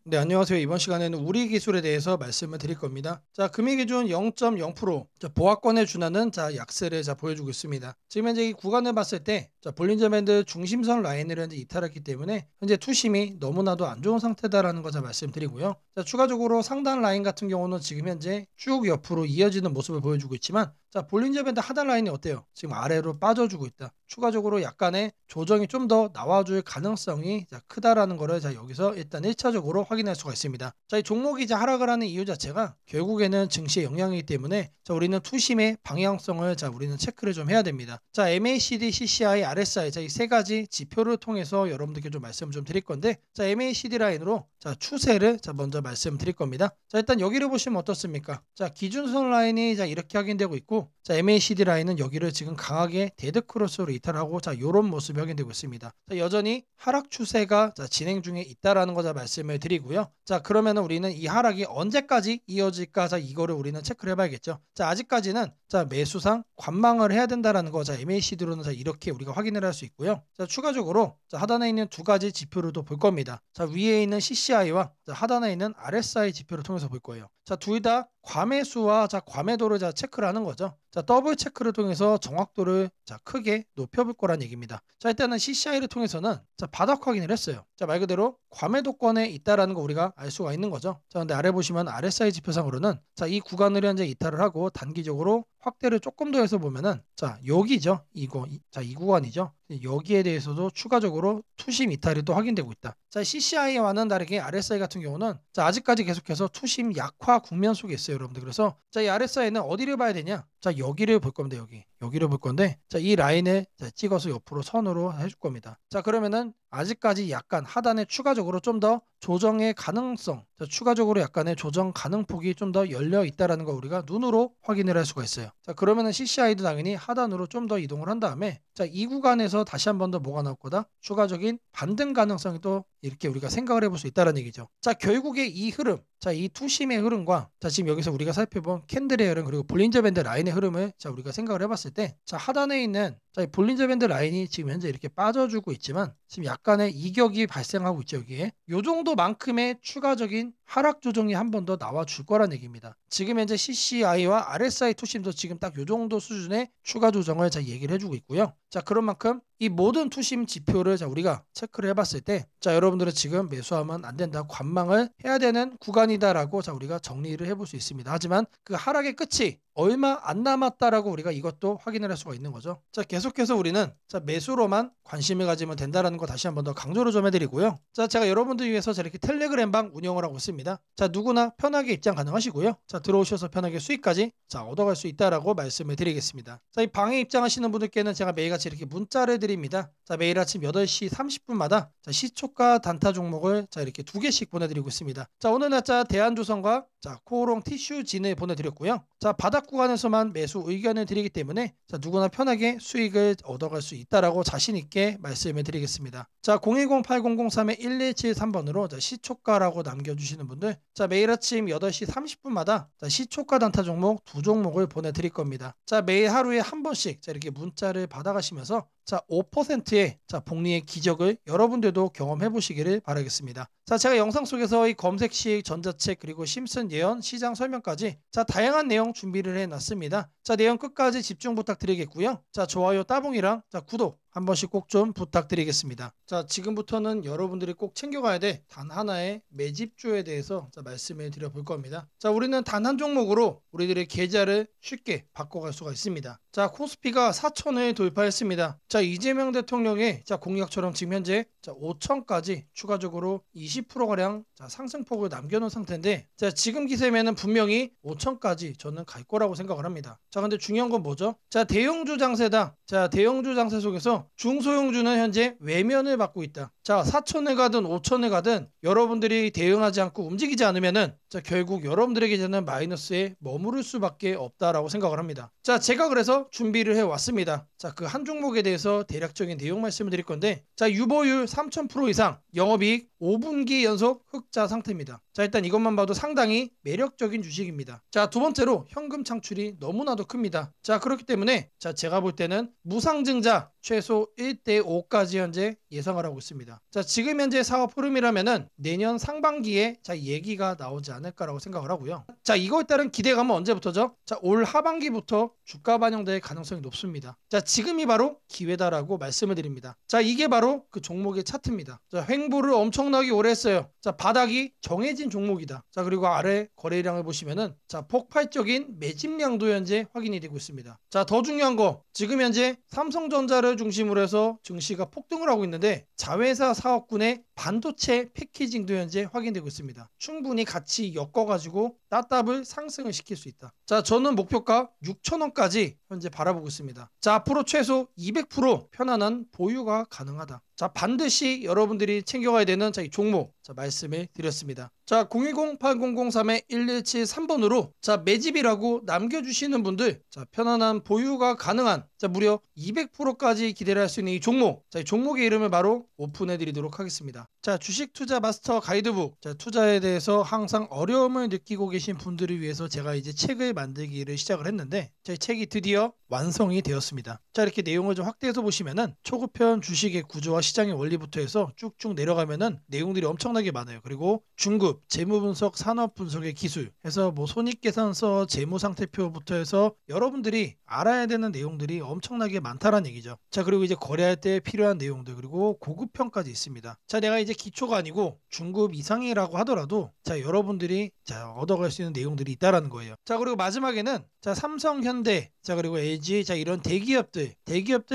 네, 안녕하세요. 이번 시간에는 우리 기술에 대해서 말씀을 드릴 겁니다. 자, 금리 기준 0.0%, 보합권에 준하는 약세를 보여주고 있습니다. 지금 현재 이 구간을 봤을 때, 볼린저 밴드 중심선 라인을 현재 이탈했기 때문에 현재 투심이 너무나도 안 좋은 상태다라는 거 말씀드리고요. 자, 추가적으로 상단 라인 같은 경우는 지금 현재 쭉 옆으로 이어지는 모습을 보여주고 있지만, 자, 볼린저 밴드 하단 라인이 어때요? 지금 아래로 빠져주고 있다. 추가적으로 약간의 조정이 좀 더 나와줄 가능성이 크다라는 거를 여기서 일단 1차적으로 확인할 수가 있습니다. 자, 이 종목이 하락을 하는 이유 자체가 결국에는 증시의 영향이기 때문에 우리는 투심의 방향성을 우리는 체크를 좀 해야 됩니다. 자, MACD, CCI, RSI 이 세 가지 지표를 통해서 여러분들께 좀 말씀을 좀 드릴 건데, 자, MACD 라인으로 추세를 먼저 말씀드릴 겁니다. 자, 일단 여기를 보시면 어떻습니까? 자, 기준선 라인이 이렇게 확인되고 있고, 자, MACD 라인은 여기를 지금 강하게 데드 크로스로 이탈하고 이런 모습이 확인되고 있습니다. 자, 여전히 하락 추세가 진행 중에 있다라는 거 말씀을 드리고요. 자, 그러면 우리는 이 하락이 언제까지 이어질까? 자, 이거를 우리는 체크를 해봐야겠죠. 자, 아직까지는 매수상 관망을 해야 된다라는 거 MACD로는 이렇게 우리가 확인을 할 수 있고요. 자, 추가적으로 하단에 있는 두 가지 지표를 또 볼 겁니다. 자, 위에 있는 CCI와 하단에 있는 RSI 지표를 통해서 볼 거예요. 자, 둘 다 과매수와 과매도를 체크를 하는 거죠. 자, 더블 체크를 통해서 정확도를 크게 높여볼 거란 얘기입니다. 자, 일단은 CCI를 통해서는 바닥 확인을 했어요. 자, 말 그대로 과매도권에 있다라는 거 우리가 알 수가 있는 거죠. 자, 근데 아래 보시면 RSI 지표상으로는 이 구간을 현재 이탈을 하고 단기적으로 확대를 조금 더 해서 보면은 여기죠. 이 구간이죠. 여기에 대해서도 추가적으로 투심 이탈이 또 확인되고 있다. 자, CCI와는 다르게 RSI 같은 경우는 아직까지 계속해서 투심 약화 국면 속에 있어요, 여러분들. 그래서 이 RSI는 어디를 봐야 되냐? 자, 여기를 볼 겁니다. 여기를 볼 건데, 이 라인을 찍어서 옆으로 선으로 해줄 겁니다. 자, 그러면은 아직까지 약간 하단에 추가적으로 좀 더 조정의 가능성, 추가적으로 약간의 조정 가능폭이 좀 더 열려 있다라는 거 우리가 눈으로 확인을 할 수가 있어요. 자, 그러면은 CCI도 당연히 하단으로 좀 더 이동을 한 다음에, 자, 이 구간에서 다시 한 번 더 뭐가 나올 거다? 추가적인 반등 가능성이 또 이렇게 우리가 생각을 해볼 수 있다는 얘기죠. 자, 결국에 이 흐름, 이 투심의 흐름과 지금 여기서 우리가 살펴본 캔들의 흐름, 그리고 볼린저 밴드 라인의 흐름을 우리가 생각을 해봤을 때, 하단에 있는 이 볼린저 밴드 라인이 지금 현재 이렇게 빠져주고 있지만 지금 약간의 이격이 발생하고 있죠. 여기에 요 정도만큼의 추가적인 하락 조정이 한 번 더 나와줄 거란 얘기입니다. 지금 현재 CCI와 RSI 투심도 지금 딱 요 정도 수준의 추가 조정을 얘기를 해주고 있고요. 자, 그런 만큼 이 모든 투심 지표를 우리가 체크를 해봤을 때, 여러분들은 지금 매수하면 안 된다, 관망을 해야 되는 구간이다라고 우리가 정리를 해볼 수 있습니다. 하지만 그 하락의 끝이 얼마 안 남았다라고 우리가 이것도 확인을 할 수가 있는 거죠. 자, 계속해서 우리는 매수로만 관심을 가지면 된다라는 거 다시 한 번 더 강조를 좀 해드리고요. 자, 제가 여러분들 위해서 이렇게 텔레그램방 운영을 하고 있습니다. 자, 누구나 편하게 입장 가능하시고요. 자, 들어오셔서 편하게 수익까지 얻어갈 수 있다라고 말씀을 드리겠습니다. 자, 이 방에 입장하시는 분들께는 제가 매일같이 이렇게 문자를 드립니다. 자, 매일 아침 8시 30분마다 시초가 단타 종목을 이렇게 2개씩 보내드리고 있습니다. 자, 오늘 날짜 대한조선과 코오롱 티슈진을 보내드렸고요. 자, 바닥 구간에서만 매수 의견을 드리기 때문에 누구나 편하게 수익을 얻어갈 수 있다라고 자신 있게 말씀을 드리겠습니다. 자, 010-8003-1173번으로 시초가라고 남겨주시는 분들, 매일 아침 8시 30분마다 시초가 단타 종목 2종목을 보내드릴 겁니다. 자, 매일 하루에 한 번씩 이렇게 문자를 받아가시면서 5%의 복리의 기적을 여러분들도 경험해 보시기를 바라겠습니다. 자, 제가 영상 속에서 이 검색식, 전자책, 그리고 심슨 예언, 시장 설명까지 다양한 내용 준비를 해놨습니다. 자, 내용 끝까지 집중 부탁드리겠고요. 자, 좋아요, 따봉이랑 구독 한 번씩 꼭 좀 부탁드리겠습니다. 자, 지금부터는 여러분들이 꼭 챙겨가야 돼 단 하나의 매집주에 대해서 말씀을 드려볼 겁니다. 자, 우리는 단 한 종목으로 우리들의 계좌를 쉽게 바꿔갈 수가 있습니다. 자, 코스피가 4천을 돌파했습니다. 자, 이재명 대통령의 공약처럼 지금 현재 5천까지 추가적으로 20%가량 상승폭을 남겨놓은 상태인데, 자, 지금 기세면은 분명히 5천까지 저는 갈 거라고 생각을 합니다. 자, 근데 중요한 건 뭐죠? 자, 대형주 장세다. 자, 대형주 장세 속에서 중소형주는 현재 외면을 받고 있다. 자, 4천에 가든 5천에 가든 여러분들이 대응하지 않고 움직이지 않으면은 결국 여러분들의 계좌는 마이너스에 머무를 수밖에 없다라고 생각을 합니다. 자, 제가 그래서 준비를 해왔습니다. 자, 그 한 종목에 대해서 대략적인 내용 말씀을 드릴 건데, 자, 유보율 3000% 이상, 영업이익 5분기 연속 흑자 상태입니다. 자, 일단 이것만 봐도 상당히 매력적인 주식입니다. 자, 두 번째로 현금 창출이 너무나도 큽니다. 자, 그렇기 때문에 자, 제가 볼 때는 무상증자 최소 1대5까지 현재 예상을 하고 있습니다. 자, 지금 현재 사업 흐름이라면은 내년 상반기에 자, 얘기가 나오지 않을까라고 생각을 하고요. 자, 이거에 따른 기대감은 언제부터죠? 자, 올 하반기부터 주가 반영될 가능성이 높습니다. 자, 지금이 바로 기회다라고 말씀을 드립니다. 자, 이게 바로 그 종목의 차트입니다. 자, 횡보를 엄청나게 오래 했어요. 자, 바닥이 정해진 종목이다. 자, 그리고 아래 거래량을 보시면은 자, 폭발적인 매집량도 현재 확인이 되고 있습니다. 자, 더 중요한 거 지금 현재 삼성전자를 중심으로 해서 증시가 폭등을 하고 있는데 자회사 사업군의 반도체 패키징도 현재 확인되고 있습니다. 충분히 같이 엮어가지고 따답을 상승을 시킬 수 있다. 자, 저는 목표가 6,000원까지 현재 바라보고 있습니다. 자, 앞으로 최소 200% 편안한 보유가 가능하다. 자, 반드시 여러분들이 챙겨가야 되는 자, 이 종목 자, 말씀을 드렸습니다. 자, 010-8003-1173번으로 자, 매집이라고 남겨주시는 분들 자, 편안한 보유가 가능한 자, 무려 200%까지 기대를 할 수 있는 이 종목 자, 이 종목의 이름을 바로 오픈해 드리도록 하겠습니다. 자, 주식 투자 마스터 가이드북 자, 투자에 대해서 항상 어려움을 느끼고 계신 분들을 위해서 제가 이제 책을 만들기를 시작을 했는데 자, 이 책이 드디어 완성이 되었습니다. 자, 이렇게 내용을 좀 확대해서 보시면은 초급편 주식의 구조와 시장의 원리부터 해서 쭉쭉 내려가면은 내용들이 엄청나게 많아요. 그리고 중급, 재무 분석, 산업 분석의 기술 해서 뭐 손익계산서, 재무상태표부터 해서 여러분들이 알아야 되는 내용들이 엄청나게 많다라는 얘기죠. 자, 그리고 이제 거래할 때 필요한 내용들 그리고 고급편까지 있습니다. 자, 내가 이제 기초가 아니고 중급 이상이라고 하더라도 자, 여러분들이 자, 얻어갈 수 있는 내용들이 있다라는 거예요. 자, 그리고 마지막에는 자, 삼성, 현대, 자, 그리고 LG 자, 이런 대기업들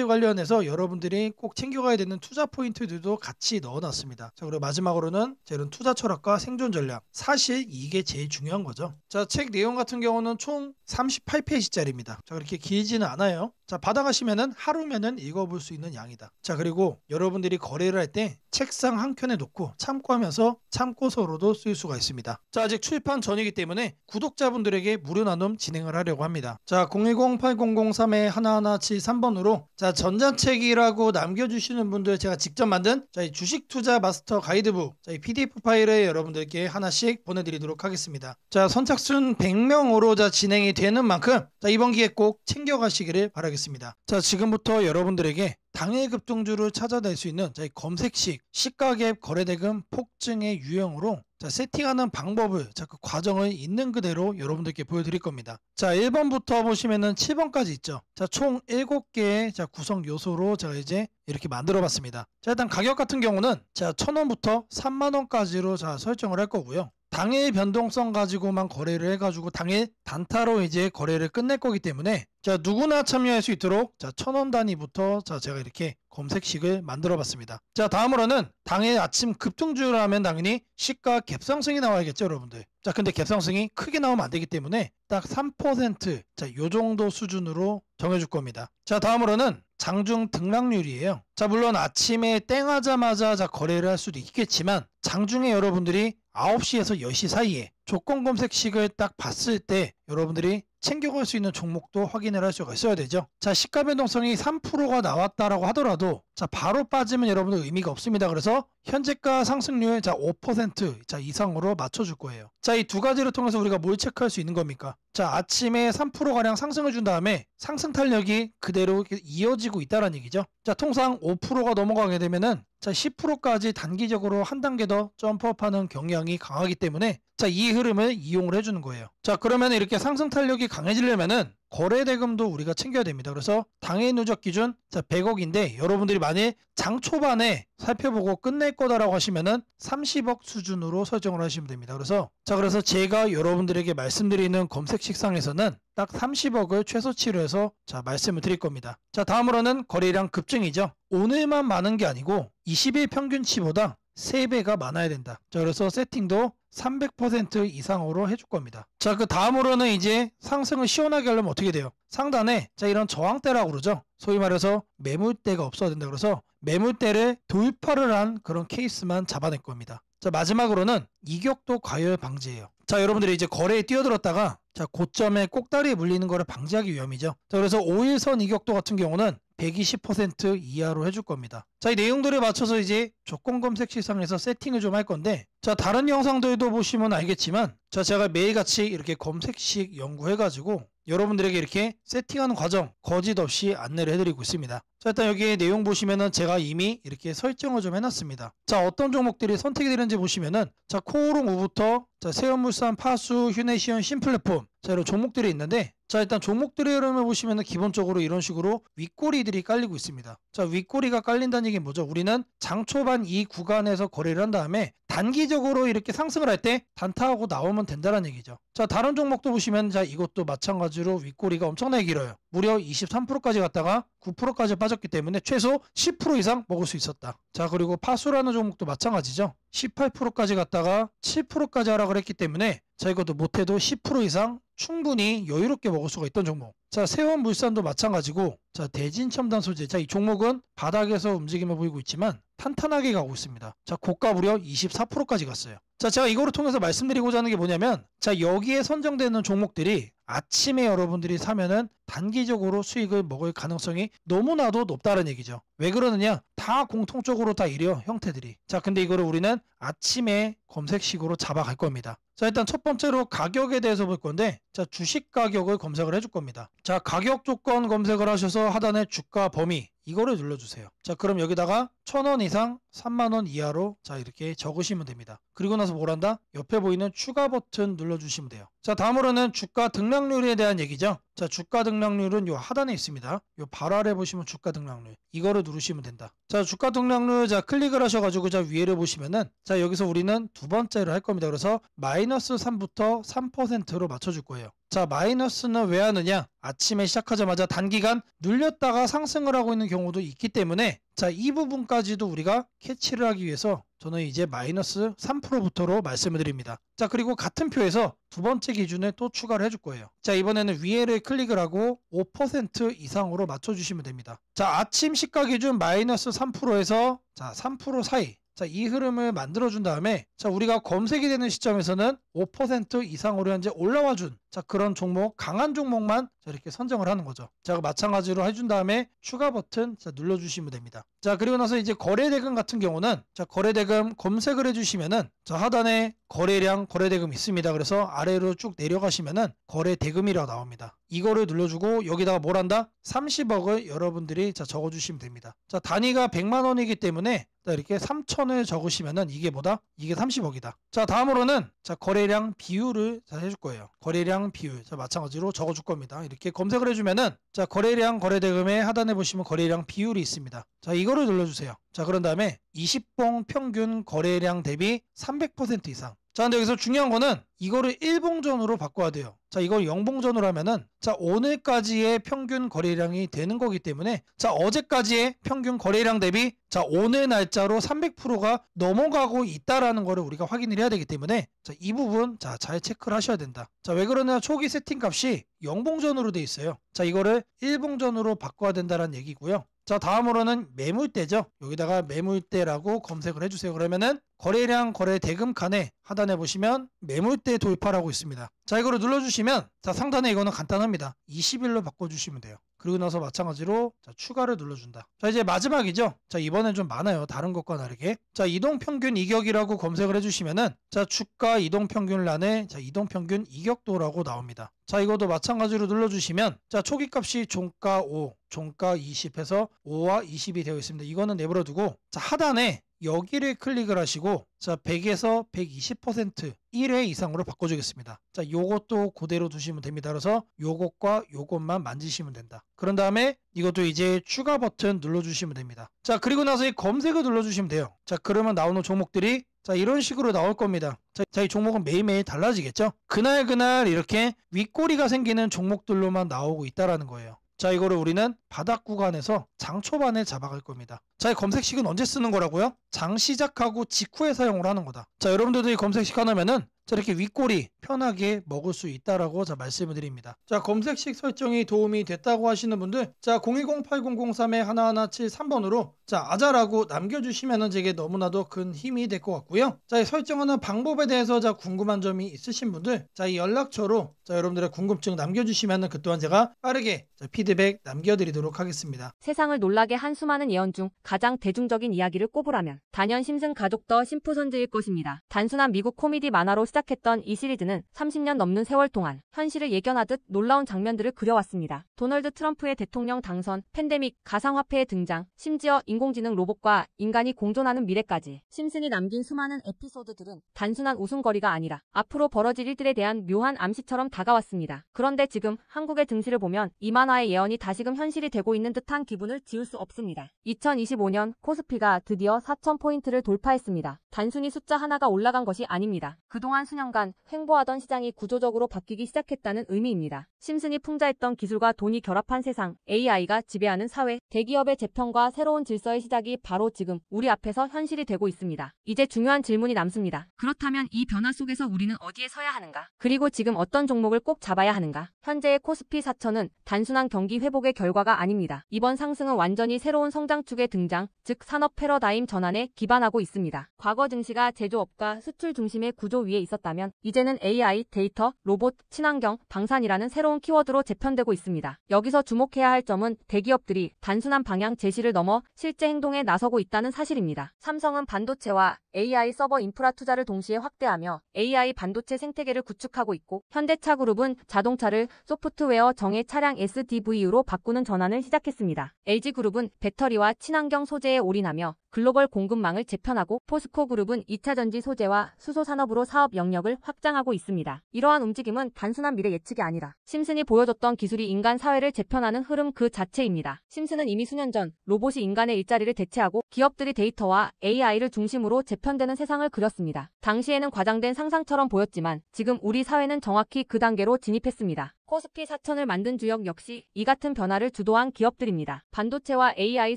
관련해서 여러분들이 꼭 챙겨가야 되는 투자 포인트들도 같이 넣어놨습니다. 자, 그리고 마지막으로는 자, 이런 투자 철학과 생존 전략 사실 이게 제일 중요한 거죠. 자, 책 내용 같은 경우는 총 38페이지짜리입니다. 자, 그렇게 길지는 않아요. 자, 받아가시면은 하루면은 읽어볼 수 있는 양이다. 자, 그리고 여러분들이 거래를 할 때 책상 한 켠에 놓고 참고하면서 참고서로도 쓸 수가 있습니다. 자, 아직 출판 전이기 때문에 구독자분들에게 무료 나눔 진행을 하려고 합니다. 자, 010-8003-1173번으로 자, 전자책이라고 남겨주시는 분들 제가 직접 만든 자, 이 주식 투자 마스터 가이드북 자, 이 PDF 파일을 여러분들께 하나씩 보내드리도록 하겠습니다. 자, 선착순 100명으로 자, 진행이 되는 만큼 자, 이번 기회에 꼭 챙겨가시기를 바라겠습니다. 자, 지금부터 여러분들에게 당일 급등주를 찾아낼 수 있는 자, 이 검색식 시가갭 거래대금 폭증의 유형으로 자, 세팅하는 방법을 자, 그 과정을 있는 그대로 여러분들께 보여드릴 겁니다. 자, 1번부터 보시면은 7번까지 있죠. 자, 총 7개의 자, 구성 요소로 제가 이제 이렇게 만들어 봤습니다. 자, 일단 가격 같은 경우는 자, 1,000원부터 3만원까지로 자, 설정을 할 거고요. 당일 변동성 가지고만 거래를 해가지고 당일 단타로 이제 거래를 끝낼 거기 때문에 자, 누구나 참여할 수 있도록 자, 1,000원 단위부터 자, 제가 이렇게 검색식을 만들어 봤습니다. 자, 다음으로는 당일 아침 급등주를 하면 당연히 시가 갭상승이 나와야겠죠, 여러분들. 자, 근데 갭상승이 크게 나오면 안 되기 때문에 딱 3% 자, 요 정도 수준으로 정해줄 겁니다. 자, 다음으로는 장중 등락률이에요. 자, 물론 아침에 땡하자마자 자, 거래를 할 수도 있겠지만 장중에 여러분들이 9시에서 10시 사이에 조건 검색식을 딱 봤을 때 여러분들이 챙겨갈 수 있는 종목도 확인을 할 수가 있어야 되죠. 자, 시가 변동성이 3%가 나왔다라고 하더라도 자, 바로 빠지면 여러분들 의미가 없습니다. 그래서 현재가 상승률 자, 5% 자, 이상으로 맞춰줄 거예요. 자, 이 두 가지를 통해서 우리가 뭘 체크할 수 있는 겁니까? 자, 아침에 3%가량 상승을 준 다음에 상승 탄력이 그대로 이어지고 있다는 얘기죠. 자, 통상 5%가 넘어가게 되면은 자, 10%까지 단기적으로 한 단계 더 점프업하는 경향이 강하기 때문에 자, 이 흐름을 이용을 해주는 거예요. 자, 그러면 이렇게 상승 탄력이 강해지려면은 거래대금도 우리가 챙겨야 됩니다. 그래서 당일 누적 기준 자, 100억인데 여러분들이 만일 장 초반에 살펴보고 끝낼 거다라고 하시면은 30억 수준으로 설정을 하시면 됩니다. 그래서 제가 여러분들에게 말씀드리는 검색식상에서는 딱 30억을 최소치로 해서 자, 말씀을 드릴 겁니다. 자, 다음으로는 거래량 급증이죠. 오늘만 많은 게 아니고 20일 평균치보다 3배가 많아야 된다. 자, 그래서 세팅도 300% 이상으로 해줄 겁니다. 자, 그 다음으로는 이제 상승을 시원하게 하려면 어떻게 돼요? 상단에 자, 이런 저항대라고 그러죠. 소위 말해서 매물대가 없어야 된다. 그래서 매물대를 돌파를 한 그런 케이스만 잡아낼 겁니다. 자, 마지막으로는 이격도 과열 방지예요. 자, 여러분들이 이제 거래에 뛰어들었다가 자, 고점에 꼭다리에 물리는 거를 방지하기 위함이죠. 자, 그래서 5일선 이격도 같은 경우는 120% 이하로 해줄 겁니다. 자, 이 내용들에 맞춰서 이제 조건 검색 시상에서 세팅을 좀 할 건데, 자, 다른 영상들도 보시면 알겠지만, 자, 제가 매일같이 이렇게 검색식 연구해가지고 여러분들에게 이렇게 세팅하는 과정 거짓 없이 안내를 해드리고 있습니다. 자, 일단 여기 내용 보시면은 제가 이미 이렇게 설정을 좀 해놨습니다. 자, 어떤 종목들이 선택이 되는지 보시면은, 자, 코오롱 5부터 자, 세연물산, 파수, 휴네시온, 신플랫폼, 자, 이런 종목들이 있는데, 자, 일단 종목들의 흐름을 보시면은 기본적으로 이런 식으로 윗꼬리들이 깔리고 있습니다. 자, 윗꼬리가 깔린다는 얘기는 뭐죠? 우리는 장 초반 이 구간에서 거래를 한 다음에 단기적으로 이렇게 상승을 할 때 단타하고 나오면 된다는 얘기죠. 자, 다른 종목도 보시면, 자, 이것도 마찬가지로 윗꼬리가 엄청나게 길어요. 무려 23%까지 갔다가 9%까지 빠졌기 때문에 최소 10% 이상 먹을 수 있었다. 자, 그리고 파수라는 종목도 마찬가지죠. 18%까지 갔다가 7%까지 하락을 했기 때문에, 자, 이것도 못해도 10% 이상 충분히 여유롭게 먹을 수가 있던 종목. 자, 세원물산도 마찬가지고, 자, 대진첨단 소재. 자, 이 종목은 바닥에서 움직임을 보이고 있지만 탄탄하게 가고 있습니다. 자, 고가 무려 24%까지 갔어요. 자, 제가 이거를 통해서 말씀드리고자 하는 게 뭐냐면, 자, 여기에 선정되는 종목들이 아침에 여러분들이 사면은 단기적으로 수익을 먹을 가능성이 너무나도 높다는 얘기죠. 왜 그러느냐? 다 공통적으로 다 이래요, 형태들이. 자, 근데 이거를 우리는 아침에 검색식으로 잡아갈 겁니다. 자, 일단 첫 번째로 가격에 대해서 볼 건데, 자, 주식 가격을 검색을 해줄 겁니다. 자, 가격 조건 검색을 하셔서 하단에 주가 범위, 이거를 눌러주세요. 자, 그럼 여기다가 1,000원 이상 3만원 이하로, 자, 이렇게 적으시면 됩니다. 그리고 나서 뭘 한다? 옆에 보이는 추가 버튼 눌러주시면 돼요. 자, 다음으로는 주가 등락률에 대한 얘기죠. 자, 주가 등락률은 요 하단에 있습니다. 요 바로 아래 보시면 주가 등락률, 이거를 누르시면 된다. 자, 주가 등락률, 자, 클릭을 하셔가지고, 자, 위에를 보시면은, 자, 여기서 우리는 두 번째로 할 겁니다. 그래서 마이너스 3부터 3%로 맞춰줄 거예요. 자, 마이너스는 왜 하느냐? 아침에 시작하자마자 단기간 눌렸다가 상승을 하고 있는 경우도 있기 때문에, 자, 이 부분까지도 우리가 캐치를 하기 위해서 저는 이제 마이너스 3%부터로 말씀을 드립니다. 자, 그리고 같은 표에서 두 번째 기준에 또 추가를 해줄 거예요. 자, 이번에는 위에를 클릭을 하고 5% 이상으로 맞춰주시면 됩니다. 자, 아침 시가 기준 마이너스 3%에서 자, 3% 사이. 자, 이 흐름을 만들어준 다음에, 자, 우리가 검색이 되는 시점에서는 5% 이상으로 현재 올라와준, 자, 그런 종목, 강한 종목만 자, 이렇게 선정을 하는 거죠. 자, 마찬가지로 해준 다음에 추가 버튼, 자, 눌러주시면 됩니다. 자, 그리고 나서 이제 거래대금 같은 경우는, 자, 거래대금 검색을 해주시면은, 자, 하단에 거래량, 거래대금 있습니다. 그래서 아래로 쭉 내려가시면은 거래대금이라고 나옵니다. 이거를 눌러주고 여기다가 뭘 한다? 30억을 여러분들이 자, 적어주시면 됩니다. 자, 단위가 100만 원이기 때문에, 자, 이렇게 3천을 적으시면은 이게 뭐다? 이게 30억이다. 자, 다음으로는, 자, 거래량 비율을 자, 해줄 거예요. 거래량 비율. 자, 마찬가지로 적어줄 겁니다. 이렇게 검색을 해주면은, 자, 거래량, 거래대금의 하단에 보시면 거래량 비율이 있습니다. 자, 이거를 눌러주세요. 자, 그런 다음에 20봉 평균 거래량 대비 300% 이상. 자, 근데 여기서 중요한 거는 이거를 1봉전으로 바꿔야 돼요. 자, 이걸 0봉전으로 하면은, 자, 오늘까지의 평균 거래량이 되는 거기 때문에, 자, 어제까지의 평균 거래량 대비, 자, 오늘 날짜로 300%가 넘어가고 있다라는 거를 우리가 확인을 해야 되기 때문에, 자, 이 부분, 자, 잘 체크를 하셔야 된다. 자, 왜 그러냐? 초기 세팅 값이 0봉전으로 돼 있어요. 자, 이거를 1봉전으로 바꿔야 된다는 얘기고요. 자, 다음으로는 매물대죠. 여기다가 매물대라고 검색을 해주세요. 그러면은 거래량, 거래대금 칸에 하단에 보시면 매물대 돌파라고 있습니다. 자, 이거를 눌러주시면, 자, 상단에 이거는 간단합니다. 20일로 바꿔주시면 돼요. 그리고 나서 마찬가지로, 자, 추가를 눌러준다. 자, 이제 마지막이죠. 자, 이번엔 좀 많아요. 다른 것과 다르게. 자, 이동평균 이격이라고 검색을 해주시면은, 자, 주가 이동평균란에, 자, 이동평균 이격도라고 나옵니다. 자, 이것도 마찬가지로 눌러주시면, 자, 초기값이 종가 5, 종가 20 해서 5와 20이 되어 있습니다. 이거는 내버려두고, 자, 하단에 여기를 클릭을 하시고, 자, 100에서 120% 1회 이상으로 바꿔주겠습니다. 자, 요것도 그대로 두시면 됩니다. 그래서 요것과 요것만 만지시면 된다. 그런 다음에 이것도 이제 추가 버튼 눌러주시면 됩니다. 자, 그리고 나서 이 검색을 눌러주시면 돼요. 자, 그러면 나오는 종목들이, 자, 이런 식으로 나올 겁니다. 자, 이 종목은 매일매일 달라지겠죠? 그날 이렇게 윗꼬리가 생기는 종목들로만 나오고 있다라는 거예요. 자, 이거를 우리는 바닥 구간에서 장 초반에 잡아갈 겁니다. 자, 이 검색식은 언제 쓰는 거라고요? 장 시작하고 직후에 사용을 하는 거다. 자, 여러분들도 이 검색식 하나면은 자, 이렇게 윗꼬리 편하게 먹을 수 있다라고 자 말씀을 드립니다. 자, 검색식 설정이 도움이 됐다고 하시는 분들, 자 010-8003-1173번으로 자 아자라고 남겨주시면은 제게 너무나도 큰 힘이 될 것 같고요. 자, 이 설정하는 방법에 대해서 자 궁금한 점이 있으신 분들, 자 이 연락처로 자 여러분들의 궁금증 남겨주시면은 그 또한 제가 빠르게 자 피드백 남겨드리도록 하겠습니다. 세상을 놀라게 한 수많은 예언 중 가장 대중적인 이야기를 꼽으라면 단연 심슨 가족 더 심프손즈일 것입니다. 단순한 미국 코미디 만화로 시작했던 이 시리즈는 30년 넘는 세월 동안 현실을 예견하듯 놀라운 장면들을 그려왔습니다. 도널드 트럼프의 대통령 당선, 팬데믹, 가상화폐의 등장, 심지어 인공지능 로봇과 인간이 공존하는 미래까지 심슨이 남긴 수많은 에피소드들은 단순한 웃음거리가 아니라 앞으로 벌어질 일들에 대한 묘한 암시처럼 다가왔습니다. 그런데 지금 한국의 등실을 보면 이 만화의 예언이 다시금 현실이 되고 있는 듯한 기분을 지울 수 없습니다. 2025년 코스피가 드디어 4,000포인트를 돌파했습니다. 단순히 숫자 하나가 올라간 것이 아닙니다. 그동안 수년간 횡보하던 시장이 구조적으로 바뀌기 시작했다는 의미입니다. 심슨이 풍자했던 기술과 돈이 결합한 세상, AI가 지배하는 사회, 대기업의 재편과 새로운 질서의 시작이 바로 지금 우리 앞에서 현실이 되고 있습니다. 이제 중요한 질문이 남습니다. 그렇다면 이 변화 속에서 우리는 어디에 서야 하는가? 그리고 지금 어떤 종목을 꼭 잡아야 하는가? 현재의 코스피 4천은 단순한 경기 회복의 결과가 아닙니다. 이번 상승은 완전히 새로운 성장축의 등장, 즉 산업 패러다임 전환에 기반하고 있습니다. 과거 증시가 제조업과 수출 중심의 구조 위에 있었다면 이제는 AI, 데이터, 로봇, 친환경, 방산이라는 새로운 키워드로 재편되고 있습니다. 여기서 주목해야 할 점은 대기업들이 단순한 방향 제시를 넘어 실제 행동에 나서고 있다는 사실입니다. 삼성은 반도체와 AI 서버 인프라 투자를 동시에 확대하며 AI 반도체 생태계를 구축하고 있고, 현대차그룹은 자동차를 소프트웨어 정예 차량 SDV로 바꾸는 전환을 시작했습니다. LG그룹은 배터리와 친환경 소재에 올인하며 글로벌 공급망을 재편하고, 포스코그룹은 2차전지 소재와 수소 산업으로 사업 영역을 확장하고 있습니다. 이러한 움직임은 단순한 미래 예측이 아니라 심슨이 보여줬던 기술이 인간 사회를 재편하는 흐름 그 자체입니다. 심슨은 이미 수년 전 로봇이 인간의 일자리를 대체하고 기업들이 데이터와 AI를 중심으로 재편되는 세상을 그렸습니다. 당시에는 과장된 상상처럼 보였지만 지금 우리 사회는 정확히 그 단계로 진입했습니다. 코스피 4천을 만든 주역 역시 이 같은 변화를 주도한 기업들입니다. 반도체와 AI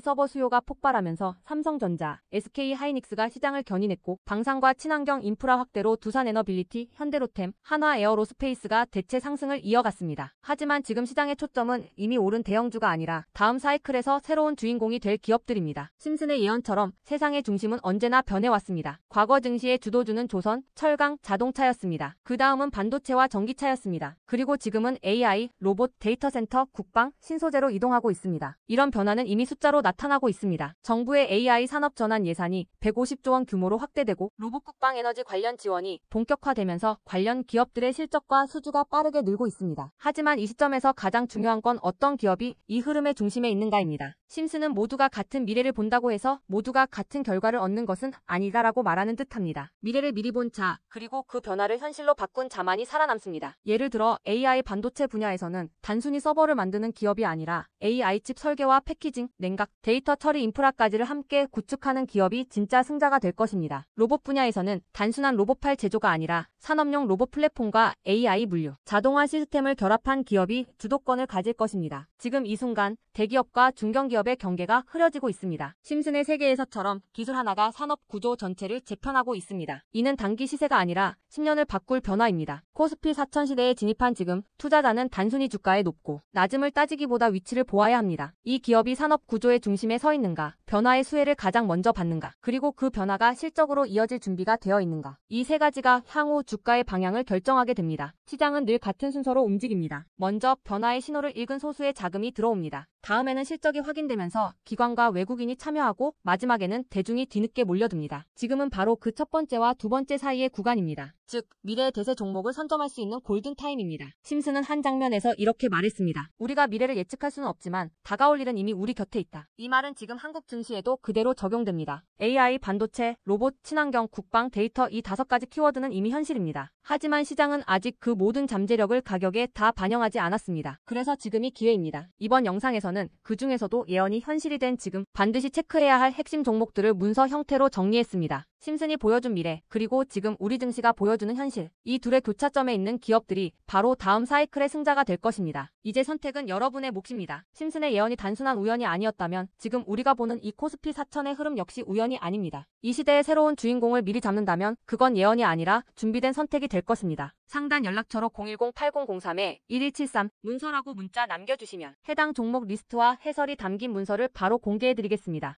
서버 수요가 폭발하면서 삼성전자, SK하이닉스가 시장을 견인했고, 방산과 친환경 인프라 확대로 두산에너빌리티, 현대로템, 한화에어로스페이스가 대체 상승을 이어갔습니다. 하지만 지금 시장의 초점은 이미 오른 대형주가 아니라 다음 사이클에서 새로운 주인공이 될 기업들입니다. 심슨의 예언처럼 세상의 중심은 언제나 변해왔습니다. 과거 증시의 주도주는 조선, 철강, 자동차였습니다. 그 다음은 반도체와 전기차였습니다. 그리고 지금은 AI, 로봇, 데이터 센터, 국방, 신소재로 이동하고 있습니다. 이런 변화는 이미 숫자로 나타나고 있습니다. 정부의 AI 산업 전환 예산이 150조 원 규모로 확대되고, 로봇 국방 에너지 관련 지원이 본격화되면서 관련 기업들의 실적과 수주가 빠르게 늘고 있습니다. 하지만 이 시점에서 가장 중요한 건 어떤 기업이 이 흐름의 중심에 있는가입니다. 심슨은 모두가 같은 미래를 본다고 해서 모두가 같은 결과를 얻는 것은 아니다라고 말하는 듯합니다. 미래를 미리 본 자, 그리고 그 변화를 현실로 바꾼 자만이 살아남습니다. 예를 들어 AI 반도체 분야에서는 단순히 서버를 만드는 기업이 아니라 AI 칩 설계와 패키징, 냉각, 데이터 처리 인프라까지를 함께 구축하는 기업이 진짜 승자가 될 것입니다. 로봇 분야에서는 단순한 로봇팔 제조가 아니라 산업용 로봇 플랫폼과 AI 물류, 자동화 시스템을 결합한 기업이 주도권을 가질 것입니다. 지금 이 순간 대기업과 중견기업의 경계가 흐려지고 있습니다. 심슨의 세계에서처럼 기술 하나가 산업 구조 전체를 재편하고 있습니다. 이는 단기 시세가 아니라 10년을 바꿀 변화입니다. 코스피 4천 시대에 진입한 지금 투자자는 단순히 주가의 높고 낮음을 따지기보다 위치를 보아야 합니다. 이 기업이 산업 구조의 중심에 서 있는가, 변화의 수혜를 가장 먼저 받는가, 그리고 그 변화가 실적으로 이어질 준비가 되어 있는가. 이 세 가지가 향후 주가의 방향을 결정하게 됩니다. 시장은 늘 같은 순서로 움직입니다. 먼저 변화의 신호를 읽은 소수의 자금이 들어옵니다. 다음에는 실적이 확인되면서 기관과 외국인이 참여하고, 마지막에는 대중이 뒤늦게 몰려듭니다. 지금은 바로 그 첫 번째와 두 번째 사이의 구간입니다. 즉, 미래의 대세 종목을 선점할 수 있는 골든타임입니다. 심슨은 한 장면에서 이렇게 말했습니다. 우리가 미래를 예측할 수는 없지만 다가올 일은 이미 우리 곁에 있다. 이 말은 지금 한국 증시에도 그대로 적용됩니다. AI, 반도체, 로봇, 친환경, 국방, 데이터 이 5가지 키워드는 이미 현실입니다. 시점입니다. 하지만 시장은 아직 그 모든 잠재력을 가격에 다 반영하지 않았습니다. 그래서 지금이 기회입니다. 이번 영상에서는 그 중에서도 예언이 현실이 된 지금 반드시 체크해야 할 핵심 종목들을 문서 형태로 정리했습니다. 심슨이 보여준 미래, 그리고 지금 우리 증시가 보여주는 현실. 이 둘의 교차점에 있는 기업들이 바로 다음 사이클의 승자가 될 것입니다. 이제 선택은 여러분의 몫입니다. 심슨의 예언이 단순한 우연이 아니었다면 지금 우리가 보는 이 코스피 4000의 흐름 역시 우연이 아닙니다. 이 시대의 새로운 주인공을 미리 잡는다면 그건 예언이 아니라 준비된 선택이 될 것입니다. 상단 연락처로 010-8003-1173 문서라고 문자 남겨주시면 해당 종목 리스트와 해설이 담긴 문서를 바로 공개해드리겠습니다.